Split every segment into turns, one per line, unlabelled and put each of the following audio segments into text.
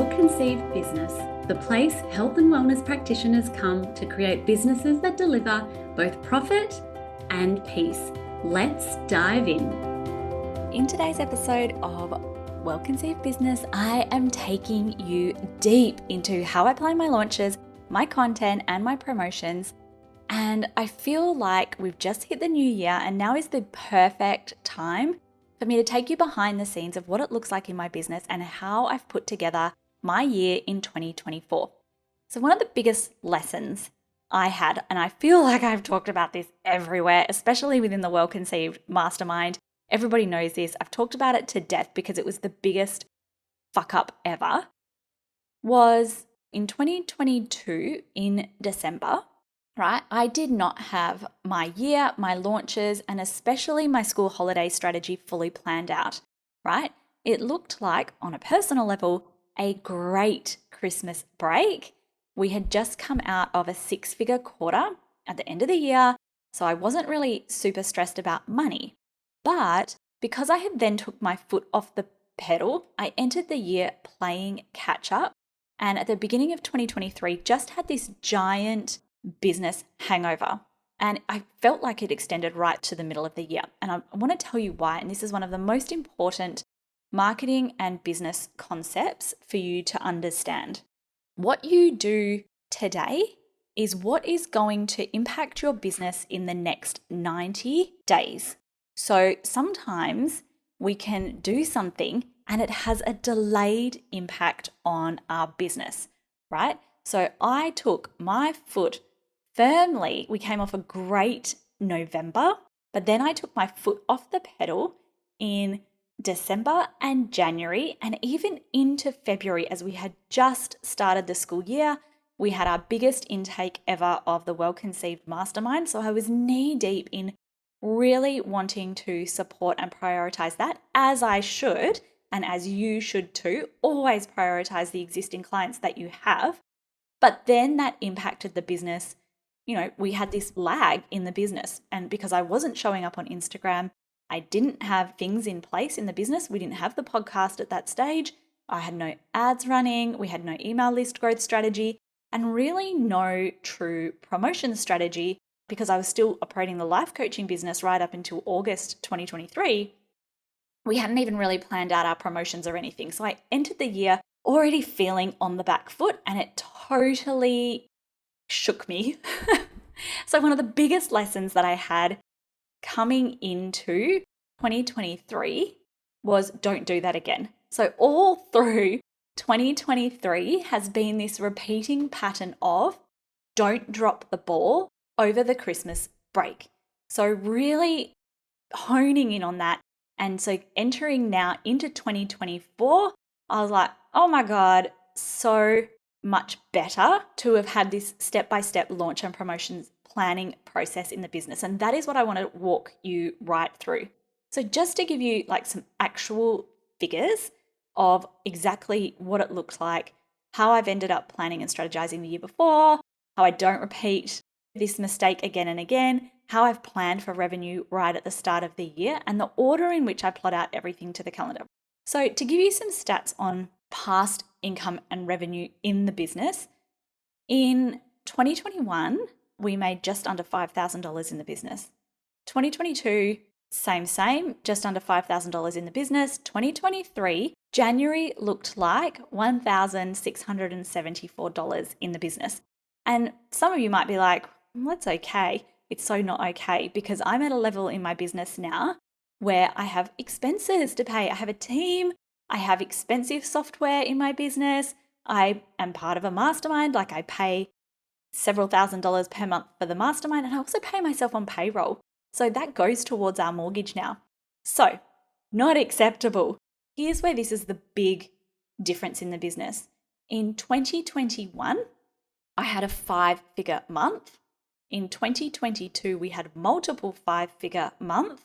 well-conceived business, the place health and wellness practitioners come to create businesses that deliver both profit and peace. Let's dive in. In today's episode of Well-Conceived Business, I am taking you deep into how I plan my launches, my content, and my promotions. And I feel like we've just hit the new year, and now is the perfect time for me to take you behind the scenes of what it looks like in my business and how I've put together my year in 2024. So one of the biggest lessons I had, and I feel like I've talked about this everywhere, especially within the Well-Conceived Mastermind. Everybody knows this. I've talked about it to death because it was the biggest fuck up ever, was in 2022 in December. Right? I did not have my year, my launches, and especially my school holiday strategy fully planned out, right? It looked like, on a personal level, a great Christmas break. We had just come out of a 6-figure quarter at the end of the year, so I wasn't really super stressed about money. But because I had then took my foot off the pedal, I entered the year playing catch up, and at the beginning of 2023, just had this giant business hangover. And I felt like it extended right to the middle of the year. And I want to tell you why. And this is one of the most important marketing and business concepts for you to understand. What you do today is what is going to impact your business in the next 90 days. So sometimes we can do something and it has a delayed impact on our business, right? So I took my foot firmly. We came off a great November, but then I took my foot off the pedal in December and January and even into February as we had just started the school year. We had our biggest intake ever of the Well-Conceived Mastermind. So I was knee deep in really wanting to support and prioritize that, as I should, and as you should too. Always prioritize the existing clients that you have. But then that impacted the business. You know, we had this lag in the business, and because I wasn't showing up on Instagram, I didn't have things in place in the business. We didn't have the podcast at that stage. I had no ads running. We had no email list growth strategy and really no true promotion strategy because I was still operating the life coaching business right up until August 2023. We hadn't even really planned out our promotions or anything. So I entered the year already feeling on the back foot, and it totally shook me. So one of the biggest lessons that I had coming into 2023 was don't do that again. So all through 2023 has been this repeating pattern of don't drop the ball over the Christmas break. So really honing in on that. And so entering now into 2024, I was like, oh my God, so much better to have had this step-by-step launch and promotions planning process in the business. And that is what I want to walk you right through. So just to give you like some actual figures of exactly what it looks like, how I've ended up planning and strategizing the year before, how I don't repeat this mistake again and again, how I've planned for revenue right at the start of the year, and the order in which I plot out everything to the calendar. So to give you some stats on past income and revenue in the business, in 2021, we made just under $5,000 in the business. 2022, same, just under $5,000 in the business. 2023, January looked like $1,674 in the business. And some of you might be like, well, that's okay. It's so not okay because I'm at a level in my business now where I have expenses to pay. I have a team. I have expensive software in my business. I am part of a mastermind. Like I pay several $1,000s per month for the mastermind, and I also pay myself on payroll. So that goes towards our mortgage now. So not acceptable. Here's where this is the big difference in the business. In 2021, I had a 5-figure month. In 2022, we had multiple 5-figure months.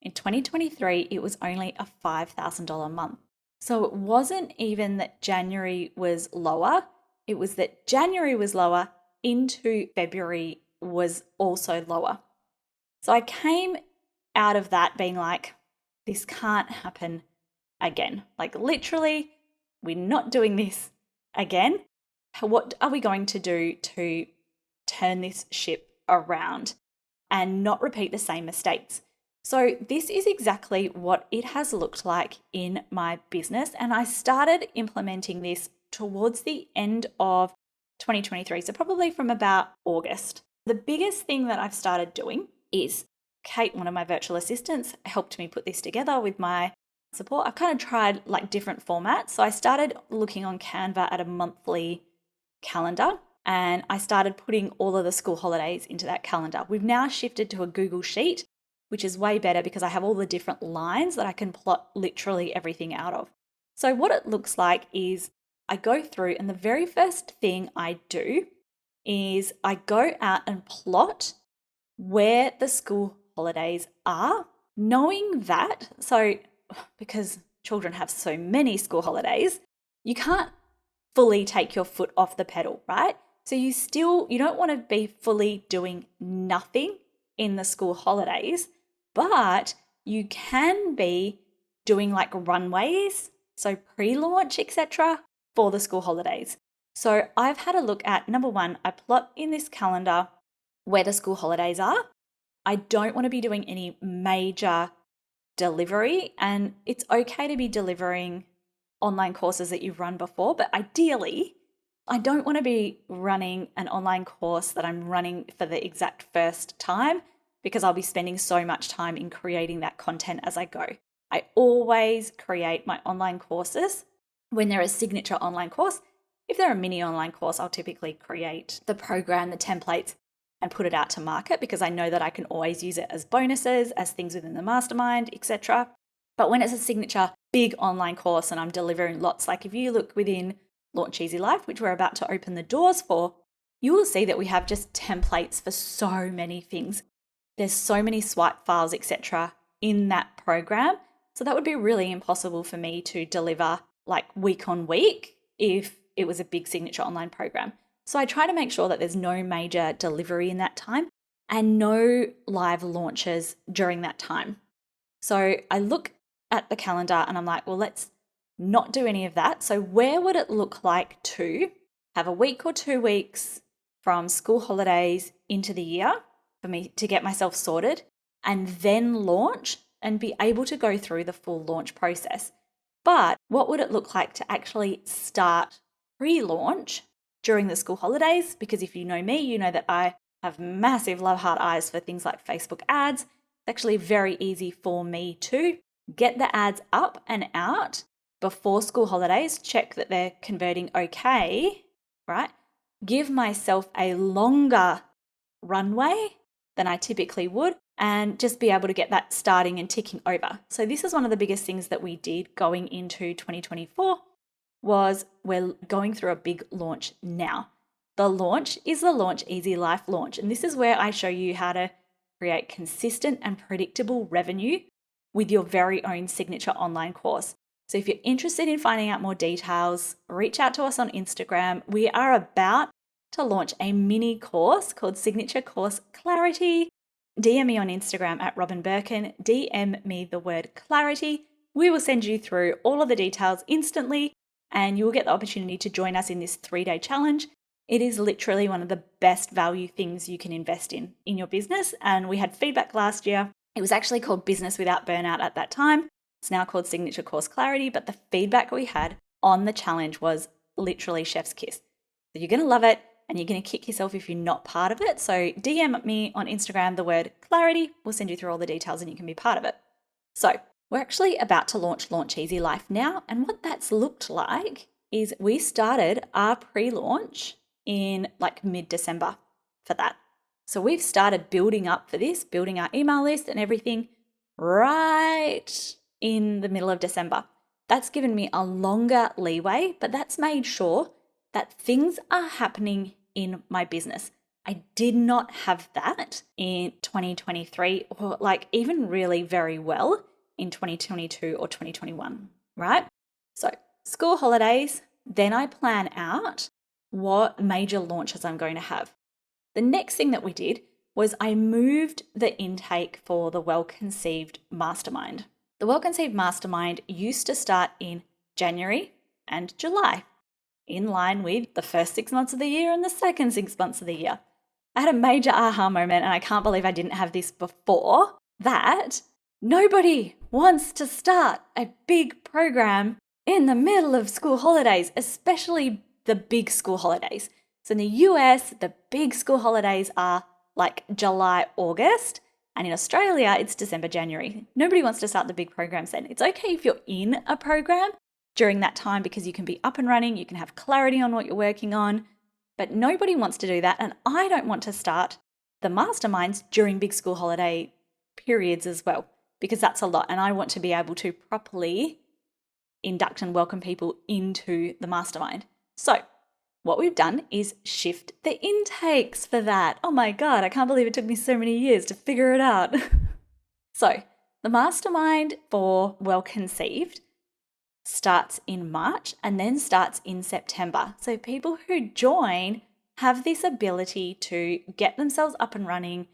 In 2023, it was only a $5,000 month. So it wasn't even that January was lower. It was that January was lower into February was also lower. So I came out of that being like, this can't happen again. Like literally,
we're not doing this again. What are we going to do to turn this ship around and not repeat the same mistakes? So this is exactly what it has looked like in my business. And I started implementing this towards the end of 2023. So probably from about August. The biggest thing that I've started doing is Kate, one of my virtual assistants, helped me put this together with my support. I've kind of tried like different formats. So I started looking on Canva at a monthly calendar, and I started putting all of the school holidays into that calendar. We've now shifted to a Google Sheet, which is way better because I have all the different lines that I can plot literally everything out of. So what it looks like is I go through, and the very first thing I do is I go out and plot where the school holidays are, knowing that, so because children have so many school holidays, you can't fully take your foot off the pedal, right? So you don't want to be fully doing nothing in the school holidays, but you can be doing like runways, so pre-launch, etc., for the school holidays. So I've had a look at, number one, I plot in this calendar where the school holidays are. I don't want to be doing any major delivery, and it's okay to be delivering online courses that you've run before, but ideally, I don't want to be running an online course that I'm running for the exact first time, because I'll be spending so much time in creating that content as I go. I always create my online courses when they're a signature online course. If they're a mini online course, I'll typically create the program, the templates, and put it out to market, because I know that I can always use it as bonuses, as things within the mastermind, etc. But when it's a signature big online course and I'm delivering lots, like if you look within Launch Easy Life, which we're about to open the doors for, you will see that we have just templates for so many things. There's so many swipe files, etc. in that program. So that would be really impossible for me to deliver like week on week if it was a big signature online program. So I try to make sure that there's no major delivery in that time and no live launches during that time. So I look at the calendar and I'm like, well, let's not do any of that. So where would it look like to have a week or 2 weeks from school holidays into the year for me to get myself sorted and then launch and be able to go through the full launch process? But what would it look like to actually start pre-launch during the school holidays? Because if you know me, you know that I have massive love heart eyes for things like Facebook ads. It's actually very easy for me to get the ads up and out before school holidays, check that they're converting okay, right? Give myself a longer runway than I typically would, and just be able to get that starting and ticking over. So this is one of the biggest things that we did going into 2024 was we're going through a big launch now. The launch is the Launch Easy Life launch. And this is where I show you how to create consistent and predictable revenue with your very own signature online course. So if you're interested in finding out more details, reach out to us on Instagram. We are about to launch a mini course called Signature Course Clarity. DM me on Instagram at Robin Birkin, DM me the word clarity. We will send you through all of the details instantly, and you will get the opportunity to join us in this 3-day challenge. It is literally one of the best value things you can invest in your business. And we had feedback last year. It was actually called Business Without Burnout at that time. It's now called Signature Course Clarity, but the feedback we had on the challenge was literally chef's kiss. So you're going to love it, and you're going to kick yourself if you're not part of it. So DM me on Instagram the word clarity. We'll send you through all the details and you can be part of it. So we're actually about to launch Easy Life now. And what that's looked like is we started our pre-launch in like mid-December for that. So we've started building up for this, building our email list and everything right in the middle of December. That's given me a longer leeway, but that's made sure that things are happening in my business. I did not have that in 2023, or like even really very well in 2022 or 2021, right? So school holidays, then I plan out what major launches I'm going to have. The next thing that we did was I moved the intake for the Well Conceived Mastermind. The Well Conceived Mastermind used to start in January and July, in line with the first 6 months of the year and the second 6 months of the year. I had a major aha moment, and I can't believe I didn't have this before, that nobody wants to start a big program in the middle of school holidays, especially the big school holidays. So in the US, the big school holidays are like July, August, and in Australia, it's December, January. Nobody wants to start the big programs then. It's okay if you're in a program during that time because you can be up and running, you can have clarity on what you're working on, but nobody wants to do that. And I don't want to start the masterminds during big school holiday periods as well, because that's a lot. And I want to be able to properly induct and welcome people into the mastermind. So what we've done is shift the intakes for that. Oh my God, I can't believe it took me so many years to figure it out. So the mastermind for Well Conceived starts in March and then starts in September. So people who join have this ability to get themselves up and running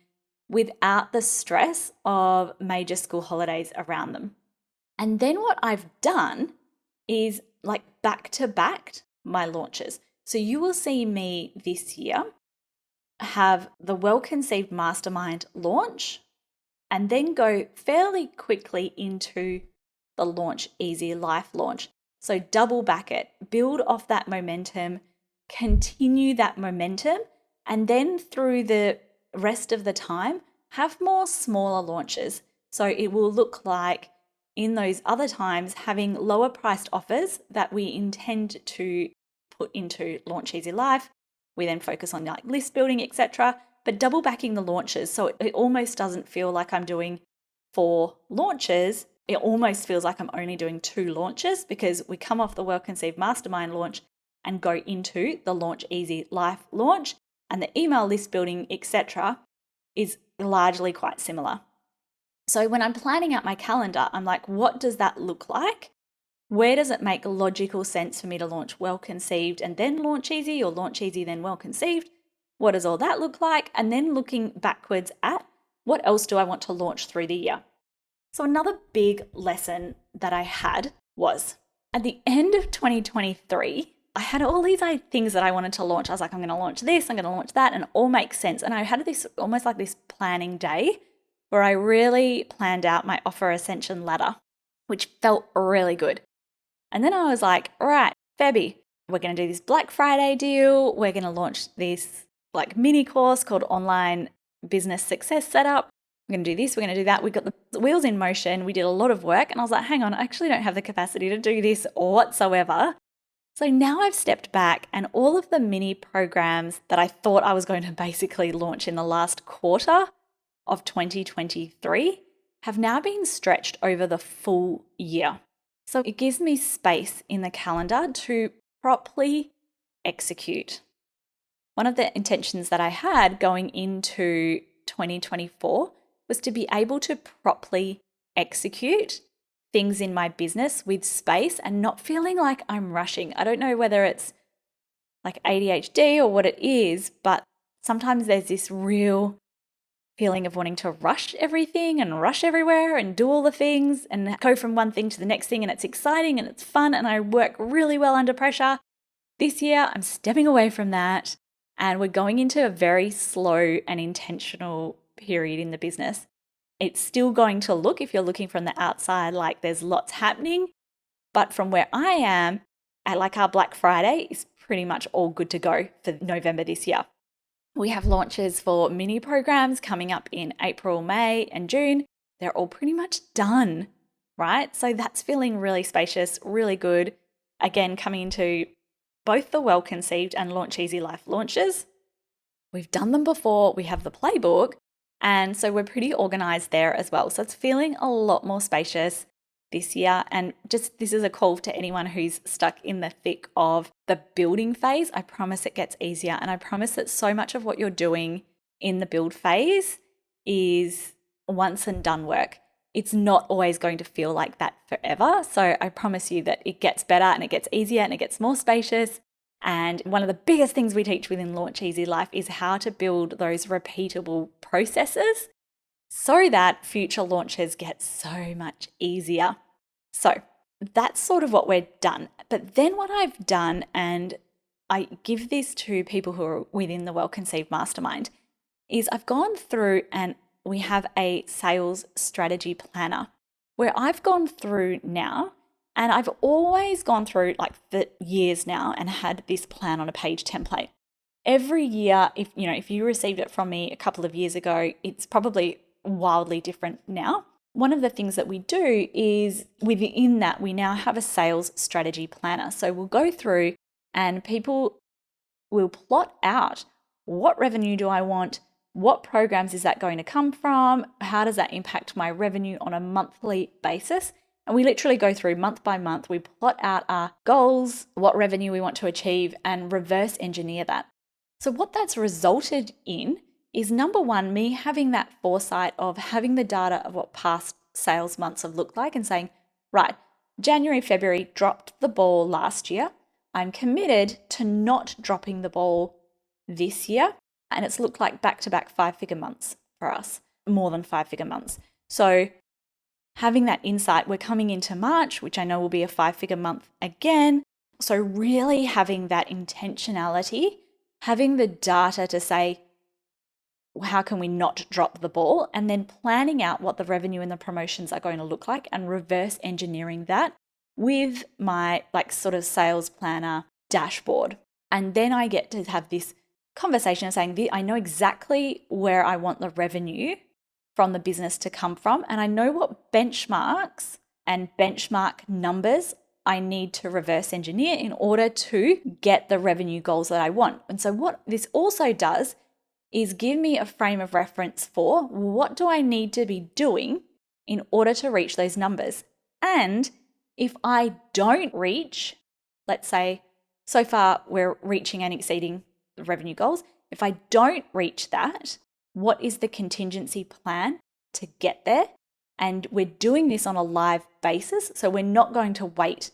without the stress of major school holidays around them. And then what I've done is like back-to-back my launches. So you will see me this year have the Well Conceived Mastermind launch and then go fairly quickly into the Launch Easy Life launch. So double back it, build off that momentum, continue that momentum, and then through the rest of the time, have more smaller launches. So it will look like in those other times having lower priced offers that we intend to put into Launch Easy Life. We then focus on like list building, etc. But double backing the launches. So it almost doesn't feel like I'm doing 4 launches. It almost feels like I'm only doing 2 launches because we come off the Well Conceived Mastermind launch and go into the Launch Easy Life launch, and the email list building, etc. is largely quite similar. So when I'm planning out my calendar, I'm like, what does that look like? Where does it make logical sense for me to launch Well Conceived and then Launch Easy, or Launch Easy then Well Conceived? What does all that look like? And then looking backwards at what else do I want to launch through the year? So another big lesson that I had was at the end of 2023, I had all these things that I wanted to launch. I was like, I'm going to launch this, I'm going to launch that, and it all makes sense. And I had this almost like this planning day where I really planned out my offer ascension ladder, which felt really good. And then I was like, all right, Febby, we're going to do this Black Friday deal. We're going to launch this like mini course called Online Business Success Setup. We're going to do this, we're going to do that. We got the wheels in motion. We did a lot of work. And I was like, hang on, I actually don't have the capacity to do this whatsoever. So now I've stepped back, and all of the mini programs that I thought I was going to basically launch in the last quarter of 2023 have now been stretched over the full year. So it gives me space in the calendar to properly execute. One of the intentions that I had going into 2024 was to be able to properly execute things in my business with space and not feeling like I'm rushing. I don't know whether it's like ADHD or what it is, but sometimes there's this real feeling of wanting to rush everything and rush everywhere and do all the things and go from one thing to the next thing, and it's exciting and it's fun and I work really well under pressure. This year, I'm stepping away from that and we're going into a very slow and intentional period in the business. It's still going to look, if you're looking from the outside, like there's lots happening, but from where I am, at like our Black Friday is pretty much all good to go for November this year. We have launches for mini programs coming up in April, May, and June. They're all pretty much done, right? So that's feeling really spacious, really good. Again, coming into both the Well Conceived and Launch Easy Life launches. We've done them before, we have the playbook, and so we're pretty organized there as well. So it's feeling a lot more spacious this year. And just this is a call to anyone who's stuck in the thick of the building phase. I promise it gets easier. And I promise that so much of what you're doing in the build phase is once and done work. It's not always going to feel like that forever. So I promise you that it gets better and it gets easier and it gets more spacious. And one of the biggest things we teach within Launch Easy Life is how to build those repeatable processes so that future launches get so much easier. So that's sort of what we're done. But then what I've done, and I give this to people who are within the Well Conceived Mastermind, is I've gone through and we have a sales strategy planner where I've gone through now, and I've always gone through like for years now and had this plan on a page template. Every year, if you received it from me a couple of years ago, it's probably wildly different now. One of the things that we do is within that, we now have a sales strategy planner. So we'll go through and people will plot out, what revenue do I want? What programs is that going to come from? How does that impact my revenue on a monthly basis? And we literally go through month by month. We plot out our goals, what revenue we want to achieve, and reverse engineer that. So what that's resulted in is, number one, me having that foresight of having the data of what past sales months have looked like and saying, right, January, February dropped the ball last year. I'm committed to not dropping the ball this year. And it's looked like back-to-back 5-figure months for us, more than 5-figure months. So having that insight, we're coming into March, which I know will be a 5-figure month again. So really having that intentionality, having the data to say, how can we not drop the ball? And then planning out what the revenue and the promotions are going to look like and reverse engineering that with my sort of sales planner dashboard. And then I get to have this conversation of saying, I know exactly where I want the revenue from the business to come from. And I know what benchmarks and benchmark numbers I need to reverse engineer in order to get the revenue goals that I want. And so what this also does is give me a frame of reference for what do I need to be doing in order to reach those numbers. And if I don't reach, let's say so far we're reaching and exceeding the revenue goals. If I don't reach that, what is the contingency plan to get there? And we're doing this on a live basis. So we're not going to wait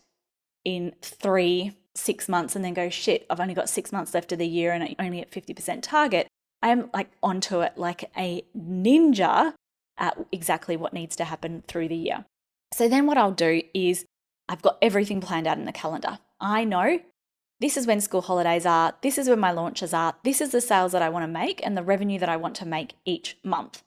in 3-6 months and then go, shit, I've only got 6 months left of the year and I'm only at 50% target. I am onto it like a ninja at exactly what needs to happen through the year. So then what I'll do is I've got everything planned out in the calendar. I know this is when school holidays are, this is when my launches are, this is the sales that I want to make and the revenue that I want to make each month.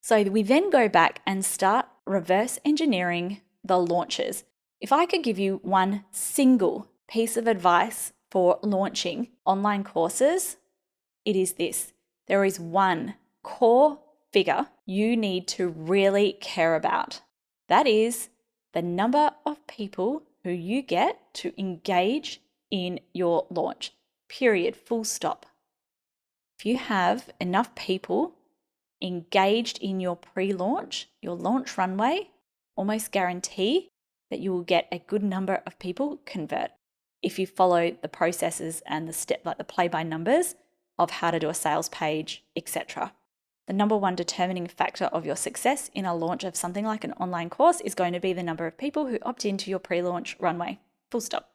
So we then go back and start reverse engineering the launches. If I could give you one single piece of advice for launching online courses, it is this. There is one core figure you need to really care about. That is the number of people who you get to engage in your launch, period, full stop. If you have enough people engaged in your pre-launch, your launch runway, almost guarantee that you will get a good number of people convert if you follow the processes and the step, like the play by numbers of how to do a sales page, etc. The number one determining factor of your success in a launch of something like an online course is going to be the number of people who opt into your pre-launch runway, full stop.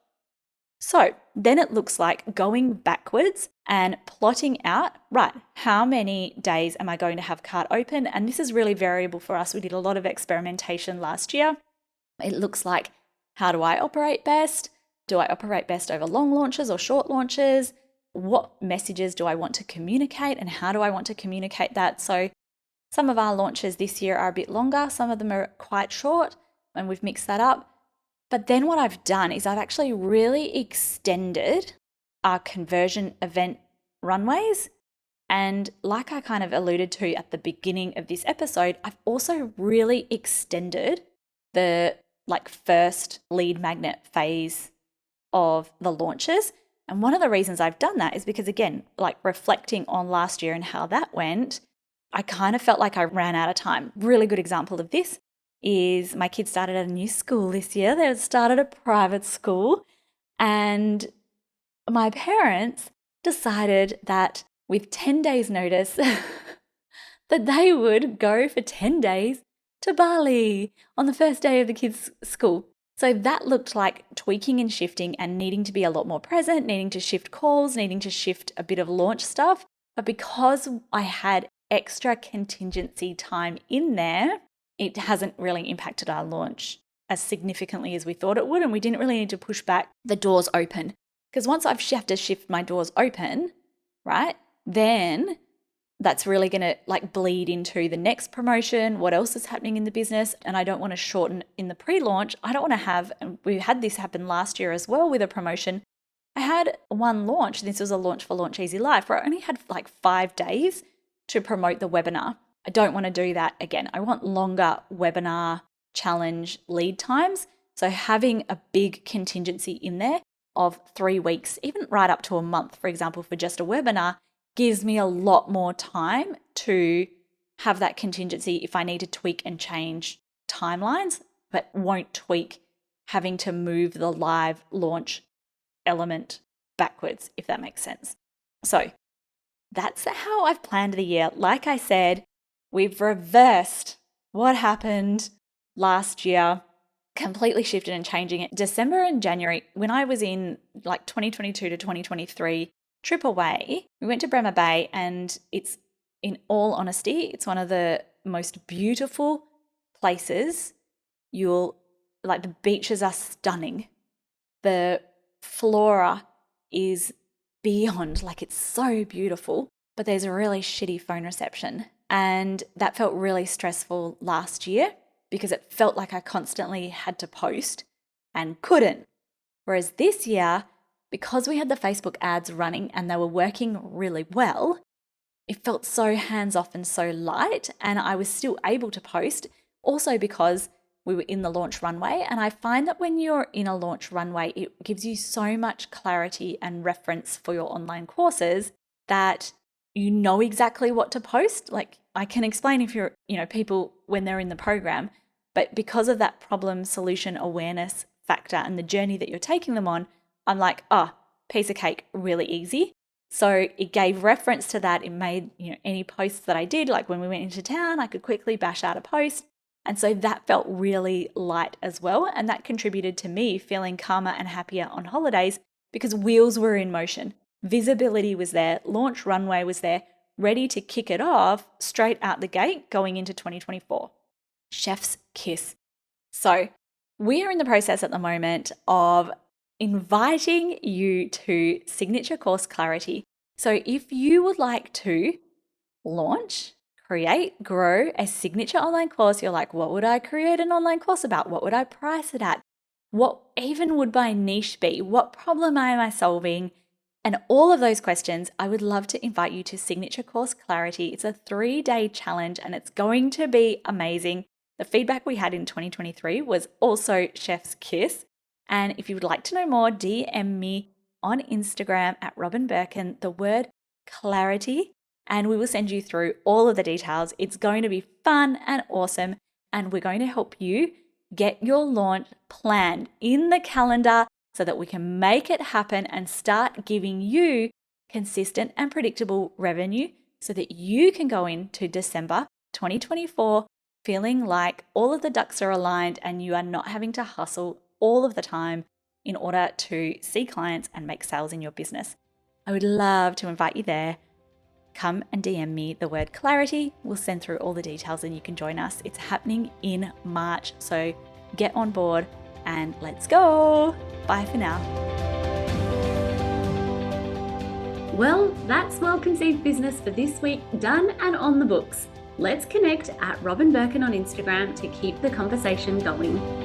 So then it looks like going backwards and plotting out, right, how many days am I going to have cart open? And this is really variable for us. We did a lot of experimentation last year. It looks like, how do I operate best? Do I operate best over long launches or short launches? What messages do I want to communicate and how do I want to communicate that? So some of our launches this year are a bit longer. Some of them are quite short and we've mixed that up. But then what I've done is I've actually really extended our conversion event runways. And like I kind of alluded to at the beginning of this episode, I've also really extended the first lead magnet phase of the launches. And one of the reasons I've done that is because, again, reflecting on last year and how that went, I kind of felt like I ran out of time. Really good example of this is my kids started at a new school this year. They started a private school, and my parents decided that with 10 days notice that they would go for 10 days to Bali on the first day of the kids' school. So that looked like tweaking and shifting and needing to be a lot more present, needing to shift calls, needing to shift a bit of launch stuff. But because I had extra contingency time in there, it hasn't really impacted our launch as significantly as we thought it would, and we didn't really need to push back the doors open. Because once I've have to shift my doors open, right, then that's really going to like bleed into the next promotion, what else is happening in the business. And I don't want to shorten in the pre-launch. I don't want to have, and we had this happen last year as well with a promotion. I had one launch. This was a launch for Launch Easy Life where I only had like 5 days to promote the webinar. I don't want to do that again. I want longer webinar challenge lead times. So having a big contingency in there of 3 weeks, even right up to a month, for example, for just a webinar, gives me a lot more time to have that contingency if I need to tweak and change timelines, but won't tweak having to move the live launch element backwards, if that makes sense. So that's how I've planned the year. Like I said, we've reversed what happened last year, completely shifted and changing it. December and January, when I was in like 2022 to 2023 trip away, we went to Bremer Bay, and it's, in all honesty, it's one of the most beautiful places. The beaches are stunning. The flora is beyond, like it's so beautiful, but there's a really shitty phone reception. And that felt really stressful last year because it felt like I constantly had to post and couldn't. Whereas this year, because we had the Facebook ads running and they were working really well, it felt so hands-off and so light, and I was still able to post. Also because we were in the launch runway, and I find that when you're in a launch runway, it gives you so much clarity and reference for your online courses that you know exactly what to post. Like I can explain if you're, people when they're in the program, but because of that problem solution awareness factor and the journey that you're taking them on, I'm like, piece of cake, really easy. So it gave reference to that. It made, any posts that I did, like when we went into town, I could quickly bash out a post. And so that felt really light as well. And that contributed to me feeling calmer and happier on holidays because wheels were in motion. Visibility was there, launch runway was there, ready to kick it off straight out the gate going into 2024. Chef's kiss. So we are in the process at the moment of inviting you to Signature Course Clarity. So if you would like to launch, create, grow a signature online course, you're like, what would I create an online course about? What would I price it at? What even would my niche be? What problem am I solving? And all of those questions, I would love to invite you to Signature Course Clarity. It's a 3-day challenge and it's going to be amazing. The feedback we had in 2023 was also chef's kiss. And if you would like to know more, DM me on Instagram at Robin Birkin, the word clarity, and we will send you through all of the details. It's going to be fun and awesome, and we're going to help you get your launch planned in the calendar so that we can make it happen and start giving you consistent and predictable revenue so that you can go into December 2024 feeling like all of the ducks are aligned and you are not having to hustle all of the time in order to see clients and make sales in your business. I would love to invite you there. Come and DM me the word clarity. We'll send through all the details and you can join us. It's happening in March. So get on board and let's go. Bye for now.
Well, that's Well Conceived Business for this week, done and on the books. Let's connect at Robin Birkin on Instagram to keep the conversation going.